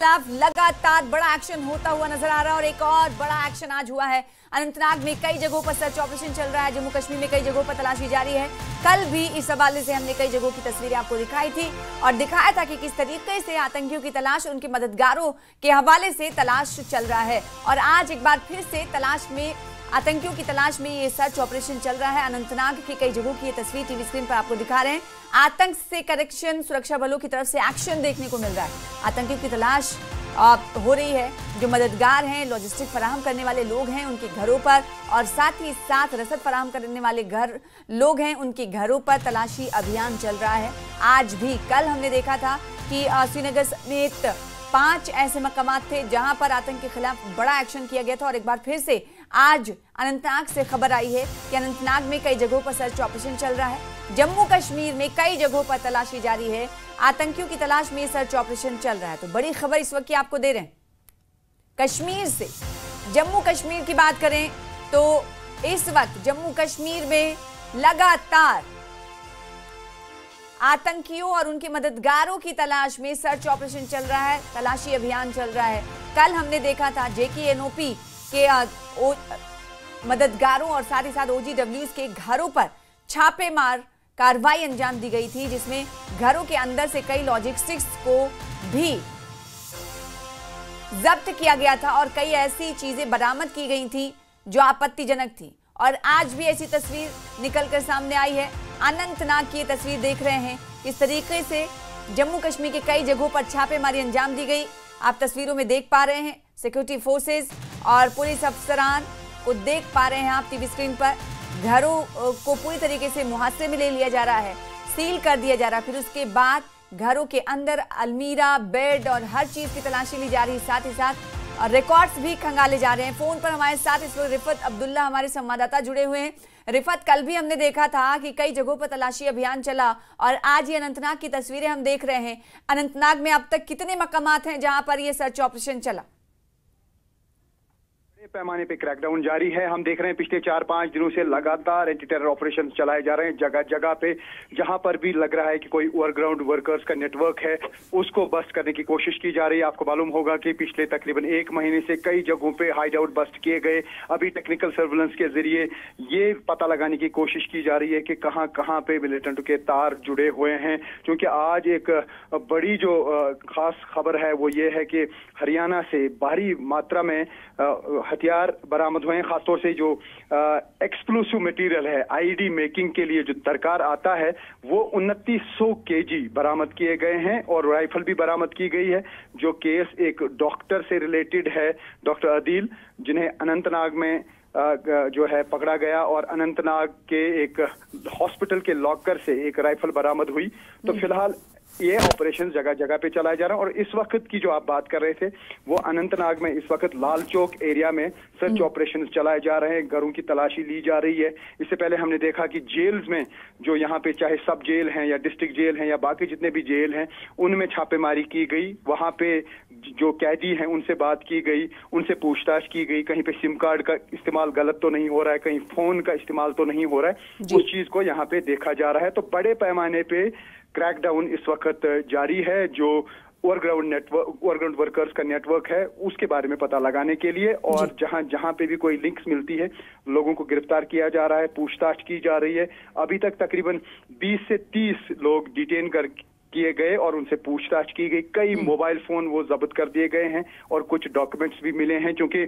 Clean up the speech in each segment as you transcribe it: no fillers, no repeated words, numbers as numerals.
खिलाफ लगातार बड़ा एक्शन होता हुआ नजर आ रहा है और एक और बड़ा एक्शन आज हुआ है। अनंतनाग में कई जगहों पर सर्च ऑपरेशन चल रहा है। जम्मू कश्मीर में कई जगहों पर तलाशी जारी है। कल भी इस हवाले से हमने कई जगहों की तस्वीरें आपको दिखाई थी और दिखाया था कि किस तरीके से आतंकियों की तलाश, उनके मददगारों के हवाले से तलाश चल रहा है। और आज एक बार फिर से तलाश में, आतंकियों की तलाश में ये सर्च ऑपरेशन चल रहा है। अनंतनाग की कई जगहों की ये तस्वीर टीवी स्क्रीन पर आपको दिखा रहे हैं। आतंक से कनेक्शन, सुरक्षा बलों की तरफ से एक्शन देखने को मिल रहा है। आतंकियों की तलाश हो रही है। जो मददगार हैं, लॉजिस्टिक फराहम करने वाले लोग हैं, उनके घरों पर, और साथ ही साथ रसद फराहम करने वाले लोग हैं, उनके घरों पर तलाशी अभियान चल रहा है। आज भी, कल हमने देखा था कि श्रीनगर समेत 5 ऐसे मकामात थे जहां पर आतंक के खिलाफ बड़ा एक्शन किया गया था। और एक बार फिर से आज अनंतनाग से खबर आई है कि अनंतनाग में कई जगहों पर सर्च ऑपरेशन चल रहा है। जम्मू कश्मीर में कई जगहों पर तलाशी जारी है। आतंकियों की तलाश में सर्च ऑपरेशन चल रहा है। तो बड़ी खबर इस वक्त की आपको दे रहे हैं कश्मीर से। जम्मू कश्मीर की बात करें तो इस वक्त जम्मू कश्मीर में लगातार आतंकियों और उनके मददगारों की तलाश में सर्च ऑपरेशन चल रहा है, तलाशी अभियान चल रहा है। कल हमने देखा था JKNOP के मददगारों और साथ ही साथ OGWs के घरों पर छापेमार कार्रवाई अंजाम दी गई थी, जिसमें घरों के अंदर से कई लॉजिस्टिक्स को भी जब्त किया गया था और कई ऐसी चीजें बरामद की गई थी जो आपत्तिजनक थी। और आज भी ऐसी तस्वीर निकलकर सामने आई है। अनंतनाग की ये तस्वीर देख रहे हैं, इस तरीके से जम्मू कश्मीर के कई जगहों पर छापेमारी अंजाम दी गई। आप तस्वीरों में देख पा रहे हैं, सिक्योरिटी फोर्सेस और पुलिस अफसरान को देख पा रहे हैं आप टीवी स्क्रीन पर। घरों को पूरी तरीके से मुहासे में ले लिया जा रहा है, सील कर दिया जा रहा है। फिर उसके बाद घरों के अंदर अलमीरा, बेड और हर चीज की तलाशी ली जा रही है। साथ ही साथ रिकॉर्ड्स भी खंगाले जा रहे हैं। फोन पर हमारे साथ इस वक्त रिफत अब्दुल्ला हमारे संवाददाता जुड़े हुए हैं। रिफत, कल भी हमने देखा था कि कई जगहों पर तलाशी अभियान चला और आज ये अनंतनाग की तस्वीरें हम देख रहे हैं। अनंतनाग में अब तक कितने मकामात हैं जहां पर ये सर्च ऑपरेशन चला? पैमाने पे क्रैकडाउन जारी है। हम देख रहे हैं पिछले 4-5 दिनों से लगातार एंटी टेरर ऑपरेशन चलाए जा रहे हैं। जगह जगह पे जहां पर भी लग रहा है कि कोई ओवरग्राउंड वर्कर्स का नेटवर्क है, उसको बस्ट करने की कोशिश की जा रही है। आपको मालूम होगा कि पिछले तकरीबन 1 महीने से कई जगहों पे हाइड आउट बस्ट किए गए। अभी टेक्निकल सर्विलेंस के जरिए ये पता लगाने की कोशिश की जा रही है कि कहां कहां पे मिलिटेंट के तार जुड़े हुए हैं। क्योंकि आज एक बड़ी जो खास खबर है वो ये है कि हरियाणा से भारी मात्रा में हथियार बरामद हुए हैं। खासतौर से जो एक्सप्लोसिव मटेरियल है, आईडी मेकिंग के लिए जो दरकार आता है, वो 2900 kg बरामद किए गए हैं और राइफल भी बरामद की गई है। जो केस एक डॉक्टर से रिलेटेड है, डॉक्टर अदील, जिन्हें अनंतनाग में जो है पकड़ा गया और अनंतनाग के एक हॉस्पिटल के लॉकर से एक राइफल बरामद हुई। तो फिलहाल ये ऑपरेशन जगह जगह पे चलाए जा रहे हैं। और इस वक्त की जो आप बात कर रहे थे, वो अनंतनाग में इस वक्त लाल चौक एरिया में सर्च ऑपरेशन चलाए जा रहे हैं। घरों की तलाशी ली जा रही है। इससे पहले हमने देखा कि जेल्स में, जो यहाँ पे चाहे सब जेल हैं या डिस्ट्रिक्ट जेल हैं या बाकी जितने भी जेल हैं, उनमें छापेमारी की गई। वहां पे जो कैदी हैं उनसे बात की गई, उनसे पूछताछ की गई। कहीं पे सिम कार्ड का इस्तेमाल गलत तो नहीं हो रहा है, कहीं फोन का इस्तेमाल तो नहीं हो रहा है, उस चीज को यहाँ पे देखा जा रहा है। तो बड़े पैमाने पे क्रैकडाउन इस वक्त जारी है। जो ओवरग्राउंड वर्कर्स का नेटवर्क है, उसके बारे में पता लगाने के लिए, और जहां जहां पे भी कोई लिंक्स मिलती है, लोगों को गिरफ्तार किया जा रहा है, पूछताछ की जा रही है। अभी तक तकरीबन 20 से 30 लोग डिटेन किए गए और उनसे पूछताछ की गई। कई मोबाइल फोन वो जब्त कर दिए गए हैं और कुछ डॉक्यूमेंट्स भी मिले हैं। क्योंकि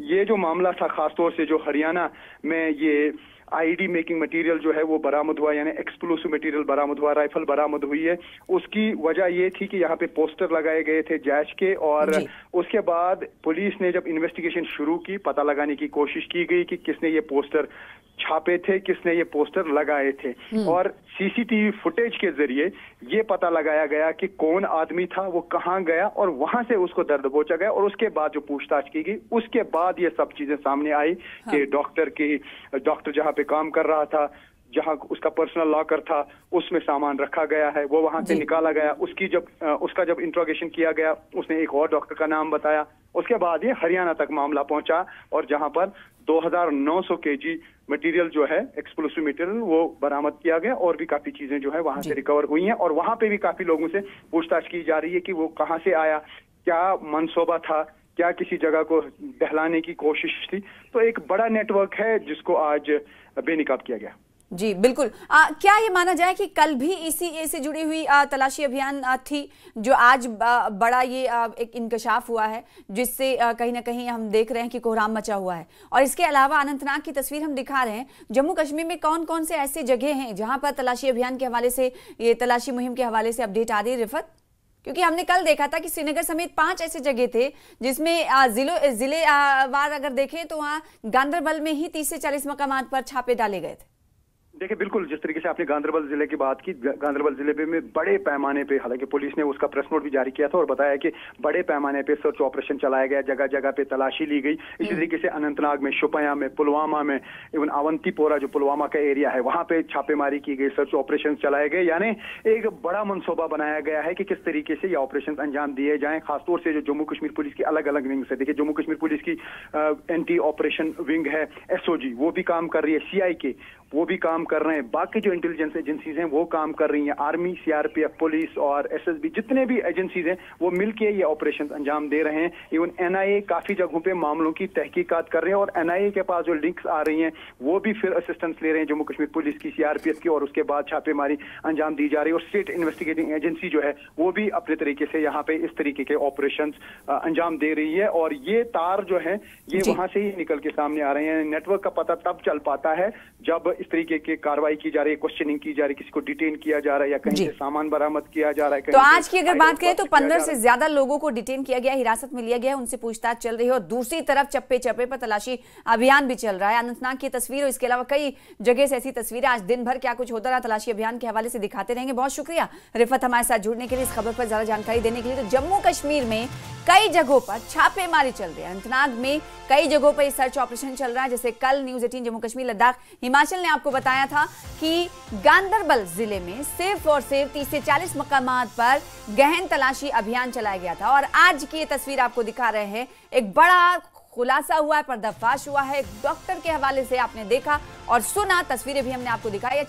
ये जो मामला था, खासतौर से जो हरियाणा में ये आईडी मेकिंग मटेरियल जो है वो बरामद हुआ, यानी एक्सप्लोसिव मटेरियल बरामद हुआ, राइफल बरामद हुई है, उसकी वजह ये थी कि यहाँ पे पोस्टर लगाए गए थे जैश के। और उसके बाद पुलिस ने जब इन्वेस्टिगेशन शुरू की, पता लगाने की कोशिश की गई कि किसने ये पोस्टर छापे थे, किसने ये पोस्टर लगाए थे। और सीसीटीवी फुटेज के जरिए ये पता लगाया गया कि कौन आदमी था, वो कहाँ गया और वहां से उसको दर्द पहुंचा गया। और उसके बाद जो पूछताछ की गई, उसके बाद ये सब चीजें सामने आई कि डॉक्टर जहां पे काम कर रहा था, जहां उसका पर्सनल लॉकर था, उसमें सामान रखा गया है, वो वहां से निकाला गया। उसका जब इंट्रोगेशन किया गया, उसने एक और डॉक्टर का नाम बताया। उसके बाद ये हरियाणा तक मामला पहुंचा और जहां पर 2900 kg मटेरियल जो है, एक्सप्लोसिव मटेरियल, वो बरामद किया गया और भी काफी चीजें जो है वहां से रिकवर हुई हैं। और वहां पे भी काफी लोगों से पूछताछ की जा रही है कि वो कहां से आया, क्या मनसूबा था, क्या किसी जगह को दहलाने की कोशिश थी। तो एक बड़ा नेटवर्क है जिसको आज बेनकाब किया गया। जी बिल्कुल। क्या ये माना जाए कि कल भी इसी से जुड़ी हुई तलाशी अभियान थी जो आज बड़ा ये एक इंकशाफ हुआ है, जिससे कहीं ना कहीं हम देख रहे हैं कि कोहराम मचा हुआ है। और इसके अलावा अनंतनाग की तस्वीर हम दिखा रहे हैं। जम्मू कश्मीर में कौन कौन से ऐसे जगह हैं जहां पर तलाशी अभियान के हवाले से, ये तलाशी मुहिम के हवाले से अपडेट आ रही है रिफत? क्योंकि हमने कल देखा था कि श्रीनगर समेत 5 ऐसे जगह थे जिसमें जिले वार अगर देखें तो वहां गांदरबल में ही 30 से 40 मकामात पर छापे डाले गए थे। देखिए, बिल्कुल जिस तरीके से आपने गांदरबल जिले की बात की, गांदरबल जिले पे में बड़े पैमाने पे, हालांकि पुलिस ने उसका प्रेस नोट भी जारी किया था और बताया कि बड़े पैमाने पे सर्च ऑपरेशन चलाया गया, जगह जगह पे तलाशी ली गई। इसी तरीके से अनंतनाग में, शोपियां में, पुलवामा में, इवन अवंतीपोरा जो पुलवामा का एरिया है वहां पे छापेमारी की गई, सर्च ऑपरेशन चलाए गए। यानी एक बड़ा मनसूबा बनाया गया है कि किस तरीके से ये ऑपरेशन अंजाम दिए जाएं। खासतौर से जो जम्मू कश्मीर पुलिस की अलग अलग विंग है, देखिए जम्मू कश्मीर पुलिस की एंटी ऑपरेशन विंग है, SOG, वो भी काम कर रही है, CIK वो भी काम कर रहे हैं, बाकी जो इंटेलिजेंस एजेंसीज हैं वो काम कर रही हैं, आर्मी, CRPF, पुलिस और SSB, जितने भी एजेंसीज हैं वो मिलके ये ऑपरेशन अंजाम दे रहे हैं। इवन NIA काफी जगहों पे मामलों की तहकीकात कर रहे हैं और NIA के पास जो लिंक्स आ रही हैं वो भी फिर असिस्टेंस ले रहे हैं जम्मू कश्मीर पुलिस की, CRPF की, और उसके बाद छापेमारी अंजाम दी जा रही है। और स्टेट इन्वेस्टिगेटिंग एजेंसी जो है वो भी अपने तरीके से यहाँ पे इस तरीके के ऑपरेशन अंजाम दे रही है। और ये तार जो है ये वहां से ही निकल के सामने आ रहे हैं। नेटवर्क का पता तब चल पाता है जब इस तरीके की कार्रवाई की जा रही है, क्वेश्चनिंग की जा रही है, किसी को डिटेन किया जा रहा है या कहीं से सामान बरामद किया जा रहा है। तो आज की अगर बात करें तो 15 से ज्यादा लोगों को डिटेन किया गया, हिरासत में लिया गया, उनसे पूछताछ चल रही है। और दूसरी तरफ चप्पे चप्पे पर तलाशी अभियान भी चल रहा है। अनंतनाग की तस्वीर और इसके अलावा कई जगह से ऐसी तस्वीरें, आज दिन भर क्या कुछ होता रहा तलाशी अभियान के हवाले से दिखाते रहेंगे। बहुत शुक्रिया रिफत हमारे साथ जुड़ने के लिए, इस खबर पर ज्यादा जानकारी देने के लिए। तो जम्मू कश्मीर में कई जगहों पर छापेमारी चल रही है, अनंतनाग में कई जगहों पर सर्च ऑपरेशन चल रहा है। जैसे कल न्यूज़ 18 जम्मू कश्मीर लद्दाख हिमाचल ने आपको बताया था कि गांदरबल जिले में सिर्फ और सिर्फ 30 से 40 मकामात पर गहन तलाशी अभियान चलाया गया था। और आज की ये तस्वीर आपको दिखा रहे हैं, एक बड़ा खुलासा हुआ है, पर्दाफाश हुआ है। एक डॉक्टर के हवाले से आपने देखा और सुना, तस्वीरें भी हमने आपको दिखाई।